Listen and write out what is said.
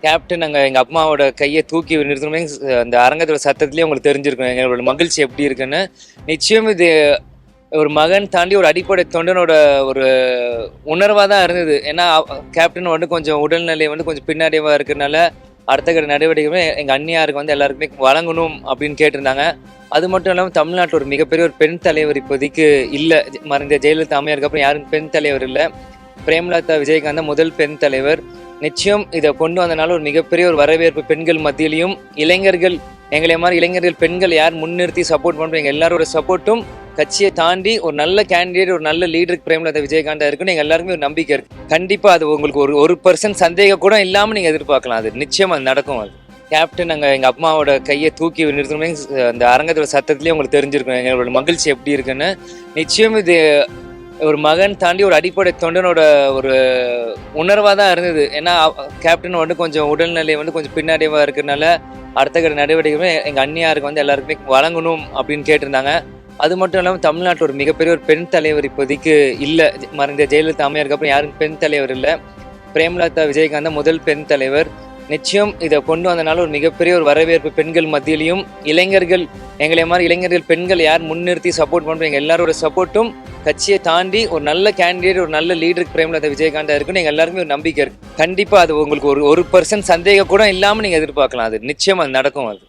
Captain அங்கே எங்கள் அம்மாவோட கையை தூக்கி நிறுத்தணுமே அந்த அரங்கத்தோட சத்தத்துலேயே உங்களுக்கு தெரிஞ்சிருக்கும் எங்களோட மகிழ்ச்சி எப்படி இருக்குன்னு. நிச்சயம் இது ஒரு மகன் தாண்டி ஒரு அடிப்படை தொண்டனோட ஒரு உணர்வாக தான் இருந்தது. ஏன்னா கேப்டன் வந்து கொஞ்சம் உடல்நிலை வந்து கொஞ்சம் பின்னாடியவாக இருக்கிறதுனால அடுத்த கட்ட நடவடிக்கையுமே எங்கள் அண்ணியாருக்கு வந்து எல்லாருக்குமே வழங்கணும் அப்படின்னு கேட்டிருந்தாங்க. அது மட்டும் இல்லாமல் தமிழ்நாட்டில் ஒரு மிகப்பெரிய ஒரு பெண் தலைவர் இப்போதைக்கு இல்லை. மறைந்த ஜெயலலிதா அம்மையாருக்கு அப்புறம் யாரும் பெண் தலைவர் இல்லை. பிரேமலதா விஜயகாந்த் முதல் பெண் தலைவர். நிச்சயம் இதை கொண்டு வந்தனால ஒரு மிகப்பெரிய ஒரு வரவேற்பு பெண்கள் மத்தியிலையும், இளைஞர்கள் எங்களை மாதிரி இளைஞர்கள் பெண்கள் யார் முன்னிறுத்தி சப்போர்ட் பண்ணுறோம் எல்லாரோட சப்போர்ட்டும் கட்சியை தாண்டி ஒரு நல்ல கேண்டிடேட் ஒரு நல்ல லீடருக்கு பிரேமலதா விஜயகாந்தா இருக்குன்னு எங்கள் எல்லாருக்குமே ஒரு நம்பிக்கை இருக்கு. கண்டிப்பாக அது உங்களுக்கு ஒரு பர்சன்ட் சந்தேகம் கூட இல்லாமல் நீங்கள் எதிர்பார்க்கலாம். அது நிச்சயம் அது நடக்கும். அது கேப்டன் அங்கே எங்கள் அம்மாவோட கையை தூக்கி நிறுத்தணுமே அந்த அரங்கத்தோட சத்தத்துலேயே உங்களுக்கு தெரிஞ்சிருக்கும் எங்களோட மகிழ்ச்சி எப்படி இருக்குன்னு. நிச்சயம் இது ஒரு மகன் தாண்டி ஒரு அடிப்படை தொண்டனோட ஒரு உணர்வாக தான் இருந்தது. ஏன்னா கேப்டன் வந்து கொஞ்சம் உடல்நிலை வந்து கொஞ்சம் பின்னாடியவாக இருக்கிறதுனால அடுத்த கட்ட நடவடிக்கையுமே எங்கள் அண்ணியாருக்கு வந்து எல்லாருக்குமே வழங்கணும் அப்படின்னு கேட்டிருந்தாங்க. அது மட்டும் இல்லாமல் தமிழ்நாட்டில் ஒரு மிகப்பெரிய ஒரு பெண் தலைவர் இப்போதைக்கு இல்லை. மறைந்த ஜெயலலிதா அம்மையாருக்கு அப்புறம் யாரும் பெண் தலைவர் இல்லை. பிரேமலதா விஜயகாந்த் முதல் பெண் தலைவர். நிச்சயம் இதை கொண்டு வந்தனால ஒரு மிகப்பெரிய ஒரு வரவேற்பு பெண்கள் மத்தியிலையும், இளைஞர்கள் எங்களை மாதிரி இளைஞர்கள் பெண்கள் யார் முன்னிறுத்தி சப்போர்ட் பண்ணுறோம் எல்லாரோட சப்போர்ட்டும் கட்சியை தாண்டி ஒரு நல்ல கேண்டிடேட் ஒரு நல்ல லீடருக்கு பிரேமலதா விஜயகாந்தா இருக்குன்னு எங்கள் எல்லாருக்குமே ஒரு நம்பிக்கை இருக்கு. கண்டிப்பாக அது உங்களுக்கு ஒரு பர்சன்ட் சந்தேகம் கூட இல்லாமல் நீங்கள் எதிர்பார்க்கலாம். அது நிச்சயம் அது நடக்கும். அது